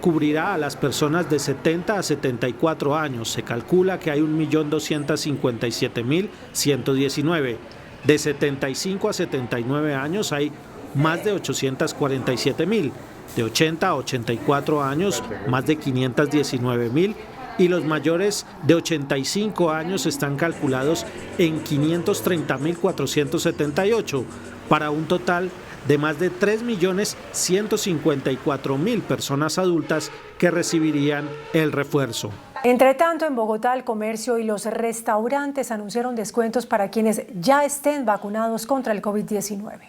cubrirá a las personas de 70 a 74 años. Se calcula que hay 1.257.119. De 75 a 79 años hay más de 847.000. De 80 a 84 años, más de 519.000. Y los mayores de 85 años están calculados en 530.478, para un total de más de 3.154.000 personas adultas que recibirían el refuerzo. Entre tanto, en Bogotá, el comercio y los restaurantes anunciaron descuentos para quienes ya estén vacunados contra el COVID-19.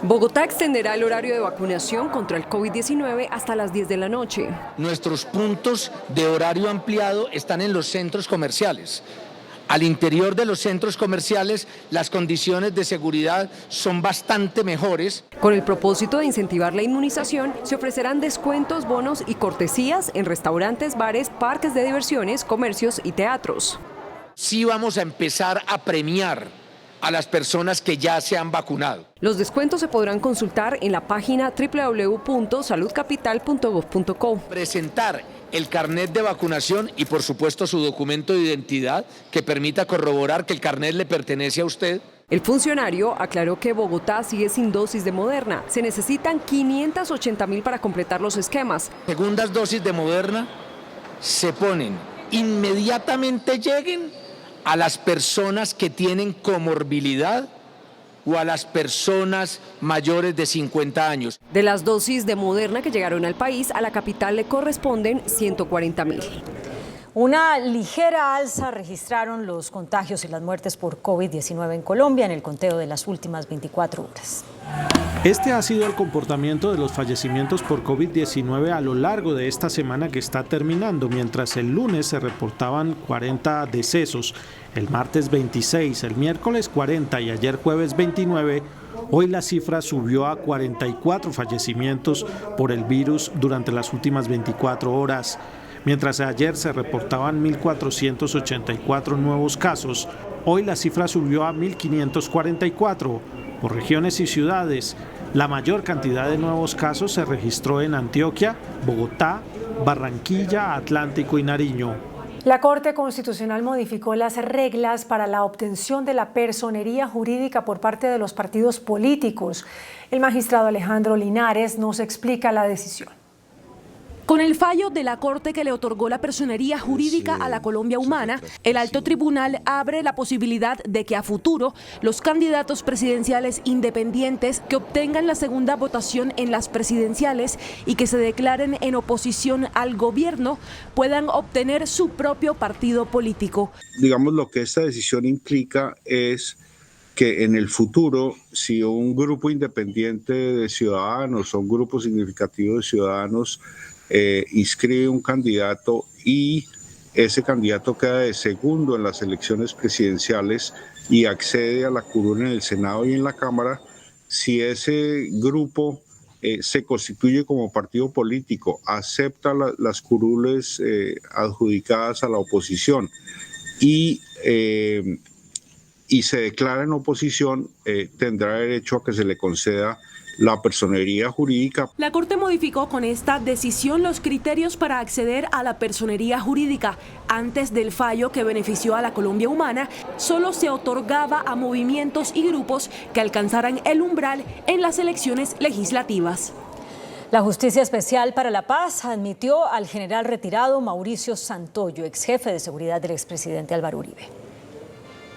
Bogotá extenderá el horario de vacunación contra el COVID-19 hasta las 10 de la noche. Nuestros puntos de horario ampliado están en los centros comerciales. Al interior de los centros comerciales, las condiciones de seguridad son bastante mejores. Con el propósito de incentivar la inmunización, se ofrecerán descuentos, bonos y cortesías en restaurantes, bares, parques de diversiones, comercios y teatros. Sí vamos a empezar a premiar a las personas que ya se han vacunado. Los descuentos se podrán consultar en la página www.saludcapital.gov.co. Presentar el carnet de vacunación y por supuesto su documento de identidad que permita corroborar que el carnet le pertenece a usted. El funcionario aclaró que Bogotá sigue sin dosis de Moderna. Se necesitan 580.000 para completar los esquemas. Segundas dosis de Moderna se ponen inmediatamente lleguen a las personas que tienen comorbilidad o a las personas mayores de 50 años. De las dosis de Moderna que llegaron al país, a la capital le corresponden 140.000. Una ligera alza registraron los contagios y las muertes por COVID-19 en Colombia en el conteo de las últimas 24 horas. Este ha sido el comportamiento de los fallecimientos por COVID-19 a lo largo de esta semana que está terminando. Mientras el lunes se reportaban 40 decesos, el martes 26, el miércoles 40 y ayer jueves 29, hoy la cifra subió a 44 fallecimientos por el virus durante las últimas 24 horas. Mientras ayer se reportaban 1.484 nuevos casos, hoy la cifra subió a 1.544. Por regiones y ciudades, la mayor cantidad de nuevos casos se registró en Antioquia, Bogotá, Barranquilla, Atlántico y Nariño. La Corte Constitucional modificó las reglas para la obtención de la personería jurídica por parte de los partidos políticos. El magistrado Alejandro Linares nos explica la decisión. Con el fallo de la Corte que le otorgó la personería jurídica a la Colombia Humana, el alto tribunal abre la posibilidad de que a futuro los candidatos presidenciales independientes que obtengan la segunda votación en las presidenciales y que se declaren en oposición al gobierno puedan obtener su propio partido político. Digamos, lo que esta decisión implica es que en el futuro, si un grupo independiente de ciudadanos o un grupo significativo de ciudadanos inscribe un candidato y ese candidato queda de segundo en las elecciones presidenciales y accede a la curul en el Senado y en la Cámara, si ese grupo se constituye como partido político, acepta las curules adjudicadas a la oposición y se declara en oposición, tendrá derecho a que se le conceda la personería jurídica. La Corte modificó con esta decisión los criterios para acceder a la personería jurídica. Antes del fallo que benefició a la Colombia Humana, solo se otorgaba a movimientos y grupos que alcanzaran el umbral en las elecciones legislativas. La Justicia Especial para la Paz admitió al general retirado Mauricio Santoyo, ex jefe de seguridad del expresidente Álvaro Uribe.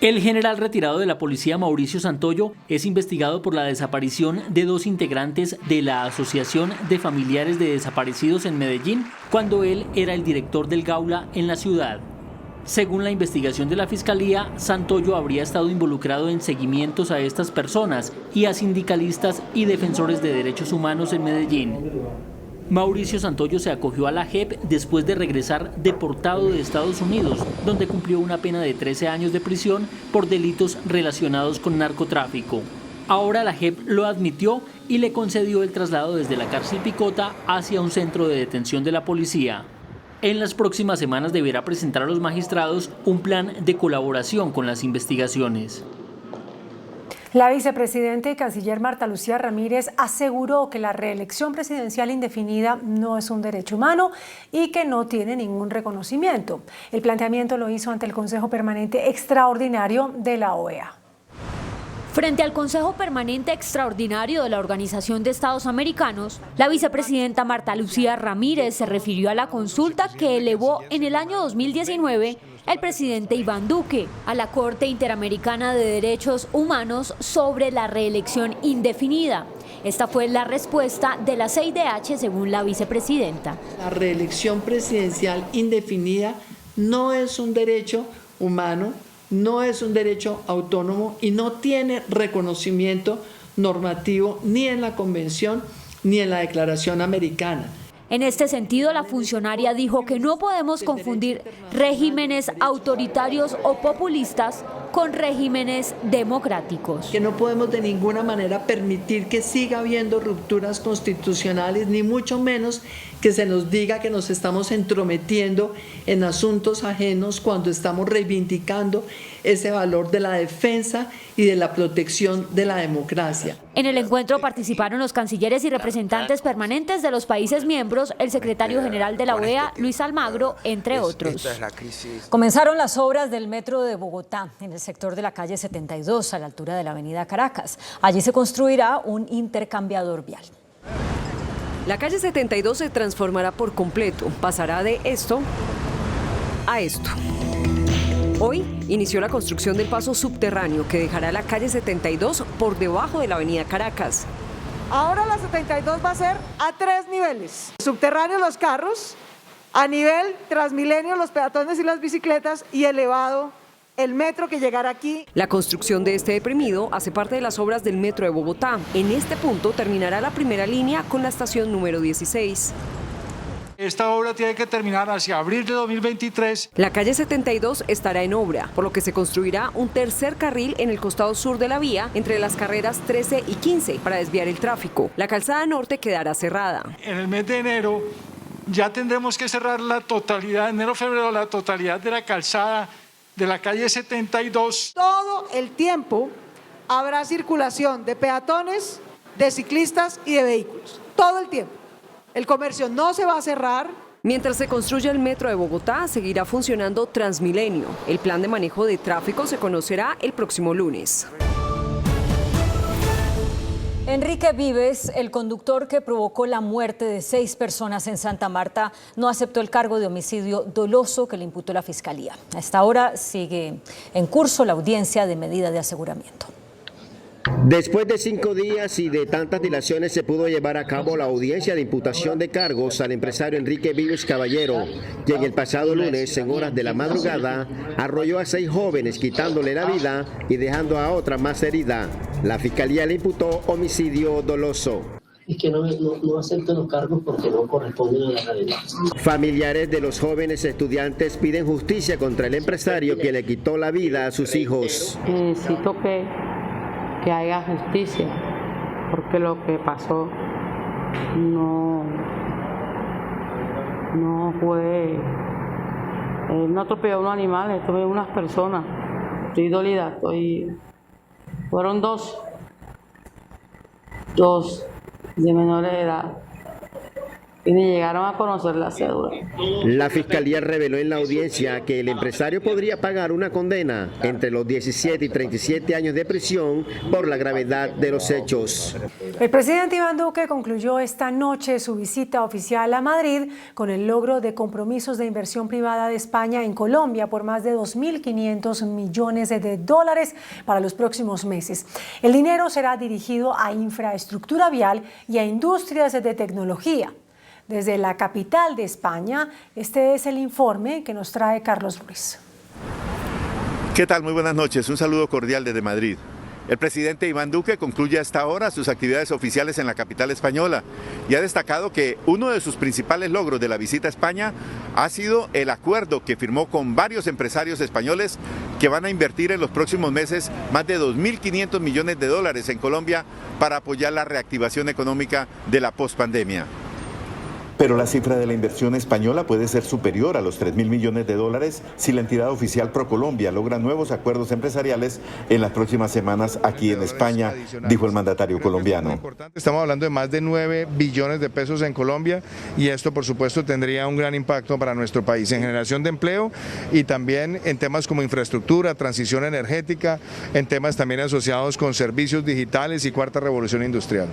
El general retirado de la policía Mauricio Santoyo es investigado por la desaparición de 2 integrantes de la Asociación de Familiares de Desaparecidos en Medellín, cuando él era el director del Gaula en la ciudad. Según la investigación de la Fiscalía, Santoyo habría estado involucrado en seguimientos a estas personas y a sindicalistas y defensores de derechos humanos en Medellín. Mauricio Santoyo se acogió a la JEP después de regresar deportado de Estados Unidos, donde cumplió una pena de 13 años de prisión por delitos relacionados con narcotráfico. Ahora la JEP lo admitió y le concedió el traslado desde la cárcel Picota hacia un centro de detención de la policía. En las próximas semanas deberá presentar a los magistrados un plan de colaboración con las investigaciones. La vicepresidenta y canciller Marta Lucía Ramírez aseguró que la reelección presidencial indefinida no es un derecho humano y que no tiene ningún reconocimiento. El planteamiento lo hizo ante el Consejo Permanente Extraordinario de la OEA. Frente al Consejo Permanente Extraordinario de la Organización de Estados Americanos, la vicepresidenta Marta Lucía Ramírez se refirió a la consulta que elevó en el año 2019 el presidente Iván Duque a la Corte Interamericana de Derechos Humanos sobre la reelección indefinida. Esta fue la respuesta de la CIDH según la vicepresidenta. La reelección presidencial indefinida no es un derecho humano, no es un derecho autónomo y no tiene reconocimiento normativo ni en la Convención ni en la Declaración Americana. En este sentido, la funcionaria dijo que no podemos confundir regímenes autoritarios o populistas con regímenes democráticos. Que no podemos de ninguna manera permitir que siga habiendo rupturas constitucionales, ni mucho menos que se nos diga que nos estamos entrometiendo en asuntos ajenos cuando estamos reivindicando ese valor de la defensa y de la protección de la democracia. En el encuentro participaron los cancilleres y representantes permanentes de los países miembros, el secretario general de la OEA, Luis Almagro, entre otros. Comenzaron las obras del metro de Bogotá en el sector de la calle 72 a la altura de la avenida Caracas. Allí se construirá un intercambiador vial. La calle 72 se transformará por completo, pasará de esto a esto. Hoy inició la construcción del paso subterráneo que dejará la calle 72 por debajo de la avenida Caracas. Ahora la 72 va a ser a 3 niveles. Subterráneo los carros, a nivel Transmilenio los peatones y las bicicletas y elevado el metro que llegará aquí. La construcción de este deprimido hace parte de las obras del metro de Bogotá. En este punto terminará la primera línea con la estación número 16. Esta obra tiene que terminar hacia abril de 2023. La calle 72 estará en obra, por lo que se construirá un tercer carril en el costado sur de la vía entre las carreras 13 y 15 para desviar el tráfico. La calzada norte quedará cerrada. En el mes de enero ya tendremos que cerrar la totalidad, enero-febrero, la totalidad de la calzada de la calle 72. Todo el tiempo habrá circulación de peatones, de ciclistas y de vehículos. Todo el tiempo. El comercio no se va a cerrar. Mientras se construye el metro de Bogotá, seguirá funcionando Transmilenio. El plan de manejo de tráfico se conocerá el próximo lunes. Enrique Vives, el conductor que provocó la muerte de 6 personas en Santa Marta, no aceptó el cargo de homicidio doloso que le imputó la Fiscalía. A esta hora sigue en curso la audiencia de medida de aseguramiento. Después de 5 días y de tantas dilaciones se pudo llevar a cabo la audiencia de imputación de cargos al empresario Enrique Vives Caballero, quien el pasado lunes, en horas de la madrugada, arrolló a 6 jóvenes quitándole la vida y dejando a otra más herida. La Fiscalía le imputó homicidio doloso. Y que no acepto los cargos porque no corresponden a la realidad. Familiares de los jóvenes estudiantes piden justicia contra el empresario que le quitó la vida a sus hijos. Necesito que haya justicia, porque lo que pasó no fue, no atropelló a unos animales, atropelló a unas personas. Estoy dolida, fueron dos de menores de edad y ni llegaron a conocer la cédula. La Fiscalía reveló en la audiencia que el empresario podría pagar una condena entre los 17 y 37 años de prisión por la gravedad de los hechos. El presidente Iván Duque concluyó esta noche su visita oficial a Madrid con el logro de compromisos de inversión privada de España en Colombia por más de 2.500 millones de dólares para los próximos meses. El dinero será dirigido a infraestructura vial y a industrias de tecnología. Desde la capital de España, este es el informe que nos trae Carlos Ruiz. ¿Qué tal? Muy buenas noches. Un saludo cordial desde Madrid. El presidente Iván Duque concluye hasta ahora sus actividades oficiales en la capital española y ha destacado que uno de sus principales logros de la visita a España ha sido el acuerdo que firmó con varios empresarios españoles que van a invertir en los próximos meses más de 2.500 millones de dólares en Colombia para apoyar la reactivación económica de la pospandemia. Pero la cifra de la inversión española puede ser superior a los 3.000 millones de dólares si la entidad oficial ProColombia logra nuevos acuerdos empresariales en las próximas semanas aquí en España, dijo el mandatario colombiano. Estamos hablando de más de 9 billones de pesos en Colombia y esto por supuesto tendría un gran impacto para nuestro país en generación de empleo y también en temas como infraestructura, transición energética, en temas también asociados con servicios digitales y cuarta revolución industrial.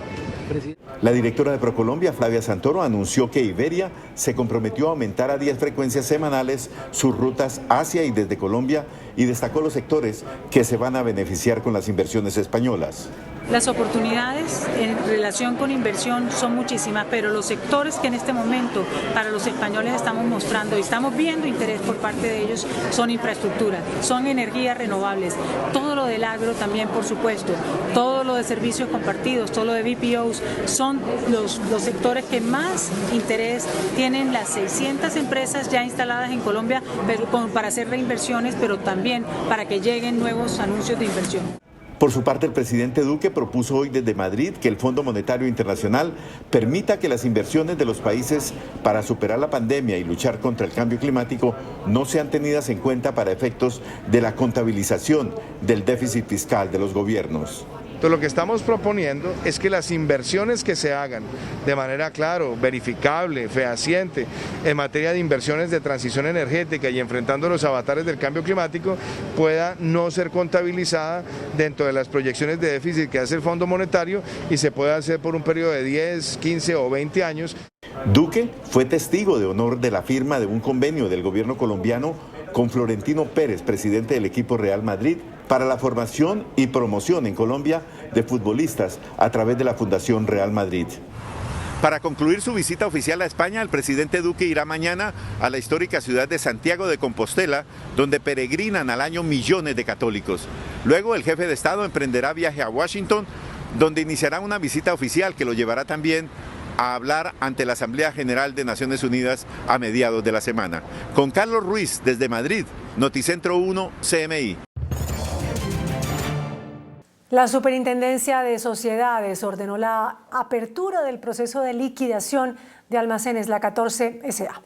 La directora de ProColombia, Flavia Santoro, anunció que Iberia se comprometió a aumentar a 10 frecuencias semanales sus rutas hacia y desde Colombia y destacó los sectores que se van a beneficiar con las inversiones españolas. Las oportunidades en relación con inversión son muchísimas, pero los sectores que en este momento para los españoles estamos mostrando y estamos viendo interés por parte de ellos son infraestructura, son energías renovables, todo lo del agro también por supuesto, todo lo de servicios compartidos, todo lo de BPOs, son los sectores que más interés tienen las 600 empresas ya instaladas en Colombia para hacer reinversiones, pero también para que lleguen nuevos anuncios de inversión. Por su parte, el presidente Duque propuso hoy desde Madrid que el Fondo Monetario Internacional permita que las inversiones de los países para superar la pandemia y luchar contra el cambio climático no sean tenidas en cuenta para efectos de la contabilización del déficit fiscal de los gobiernos. Entonces lo que estamos proponiendo es que las inversiones que se hagan de manera claro, verificable, fehaciente, en materia de inversiones de transición energética y enfrentando los avatares del cambio climático, pueda no ser contabilizada dentro de las proyecciones de déficit que hace el Fondo Monetario y se pueda hacer por un periodo de 10, 15 o 20 años. Duque fue testigo de honor de la firma de un convenio del gobierno colombiano con Florentino Pérez, presidente del equipo Real Madrid, para la formación y promoción en Colombia de futbolistas a través de la Fundación Real Madrid. Para concluir su visita oficial a España, el presidente Duque irá mañana a la histórica ciudad de Santiago de Compostela, donde peregrinan al año millones de católicos. Luego, el jefe de Estado emprenderá viaje a Washington, donde iniciará una visita oficial que lo llevará también a hablar ante la Asamblea General de Naciones Unidas a mediados de la semana. Con Carlos Ruiz, desde Madrid, Noticentro 1, CMI. La Superintendencia de Sociedades ordenó la apertura del proceso de liquidación de Almacenes La 14 S.A.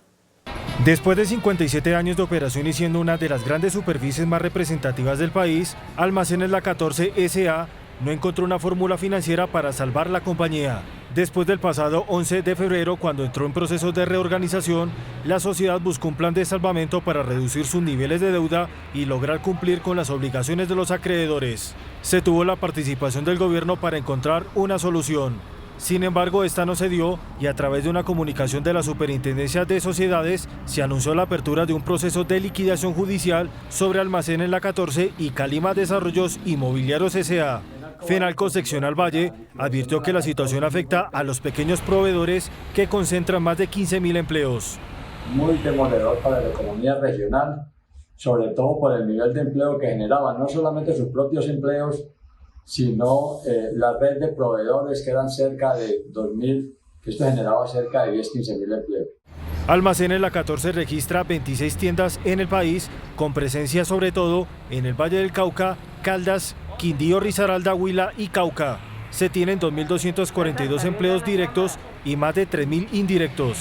Después de 57 años de operación y siendo una de las grandes superficies más representativas del país, Almacenes La 14 S.A. no encontró una fórmula financiera para salvar la compañía. Después del pasado 11 de febrero, cuando entró en proceso de reorganización, la sociedad buscó un plan de salvamento para reducir sus niveles de deuda y lograr cumplir con las obligaciones de los acreedores. se tuvo la participación del gobierno para encontrar una solución. Sin embargo, esta no se dio y a través de una comunicación de la Superintendencia de Sociedades se anunció la apertura de un proceso de liquidación judicial sobre Almacenes La 14 y Calima Desarrollos Inmobiliarios S.A. Fenalco Seccional Valle advirtió que la situación afecta a los pequeños proveedores que concentran más de 15.000 empleos. Muy demoledor para la economía regional, sobre todo por el nivel de empleo que generaban, no solamente sus propios empleos, sino la red de proveedores que eran cerca de 2.000, que esto generaba cerca de 10-15.000 empleos. Almacenes La 14 registra 26 tiendas en el país, con presencia sobre todo en el Valle del Cauca, Caldas, Quindío, Risaralda, Huila y Cauca. Se tienen 2.242 empleos directos y más de 3.000 indirectos.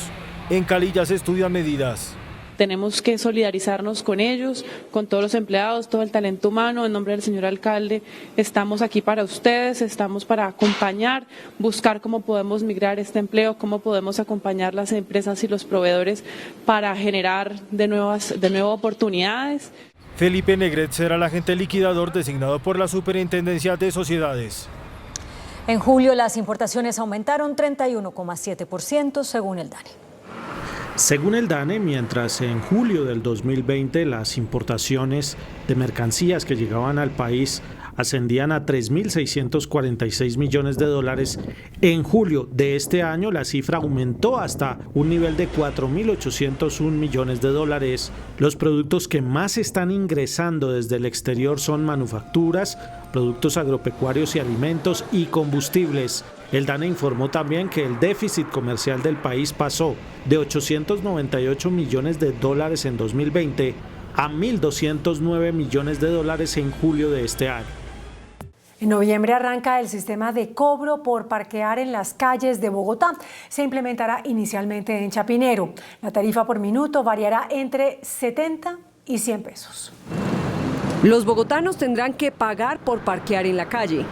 En Cali ya se estudian medidas. Tenemos que solidarizarnos con ellos, con todos los empleados, todo el talento humano. En nombre del señor alcalde, estamos aquí para ustedes, estamos para acompañar, buscar cómo podemos migrar este empleo, cómo podemos acompañar las empresas y los proveedores para generar de nuevo oportunidades. Felipe Negret será el agente liquidador designado por la Superintendencia de Sociedades. En julio las importaciones aumentaron 31,7% según el DANE. Según el DANE, mientras en julio del 2020 las importaciones de mercancías que llegaban al país ascendían a 3.646 millones de dólares, en julio de este año la cifra aumentó hasta un nivel de 4.801 millones de dólares. Los productos que más están ingresando desde el exterior son manufacturas, productos agropecuarios y alimentos y combustibles. El DANE informó también que el déficit comercial del país pasó de 898 millones de dólares en 2020 a 1.209 millones de dólares en julio de este año. En noviembre arranca el sistema de cobro por parquear en las calles de Bogotá. Se implementará inicialmente en Chapinero. La tarifa por minuto variará entre 70 y 100 pesos. Los bogotanos tendrán que pagar por parquear en la calle.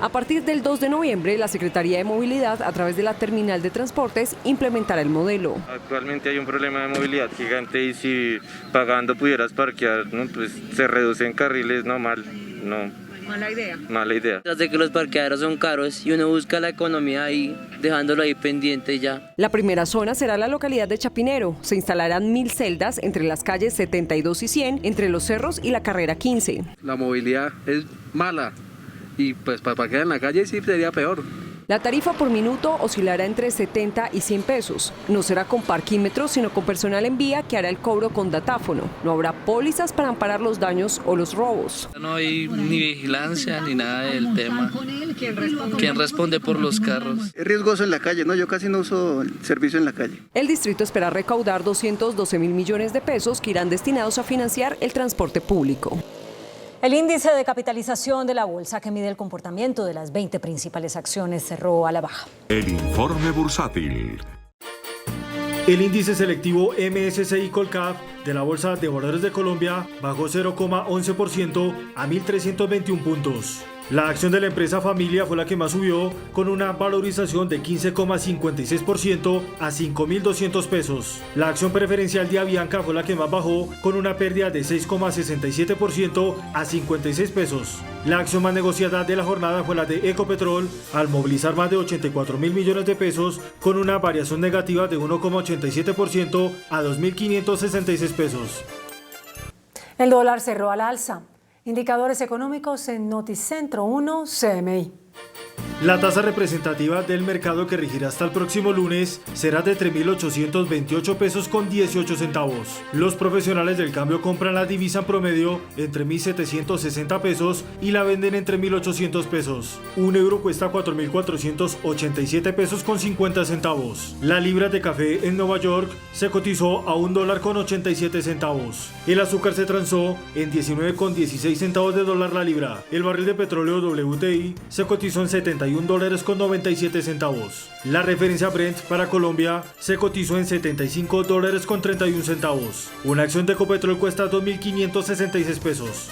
A partir del 2 de noviembre, la Secretaría de Movilidad, a través de la Terminal de Transportes, implementará el modelo. Actualmente hay un problema de movilidad gigante y si pagando pudieras parquear, ¿no? Pues se reducen carriles, no. Mala idea. Mala idea. De que los parqueaderos son caros y uno busca la economía ahí, dejándolo ahí pendiente ya. La primera zona será la localidad de Chapinero. Se instalarán 1.000 celdas entre las calles 72 y 100, entre Los Cerros y la carrera 15. La movilidad es mala y pues para parquear en la calle sí sería peor. La tarifa por minuto oscilará entre 70 y 100 pesos. No será con parquímetros, sino con personal en vía que hará el cobro con datáfono. No habrá pólizas para amparar los daños o los robos. No hay ni vigilancia ni nada del tema. ¿Quién responde por los carros? Es riesgoso en la calle, ¿no? Yo casi no uso el servicio en la calle. El distrito espera recaudar 212.000 millones de pesos que irán destinados a financiar el transporte público. El índice de capitalización de la bolsa que mide el comportamiento de las 20 principales acciones cerró a la baja. El informe bursátil. El índice selectivo MSCI Colcap de la Bolsa de Valores de Colombia bajó 0,11% a 1.321 puntos. La acción de la empresa Familia fue la que más subió, con una valorización de 15,56% a 5.200 pesos. La acción preferencial de Avianca fue la que más bajó, con una pérdida de 6,67% a 56 pesos. La acción más negociada de la jornada fue la de Ecopetrol, al movilizar más de 84.000 millones de pesos, con una variación negativa de 1,87% a 2.566 pesos. El dólar cerró al alza. Indicadores económicos en Noticentro 1 CMI. La tasa representativa del mercado que regirá hasta el próximo lunes será de 3.828 pesos con 18 centavos. Los profesionales del cambio compran la divisa en promedio entre 1.760 pesos y la venden entre 1.800 pesos. Un euro cuesta 4.487 pesos con 50 centavos. La libra de café en Nueva York se cotizó a $1 con 87 centavos. El azúcar se transó en 19,16 centavos de dólar la libra. El barril de petróleo WTI se cotizó en $71 con 97 centavos. La referencia Brent para Colombia se cotizó en $75 con 31 centavos. Una acción de Ecopetrol cuesta 2.566 pesos.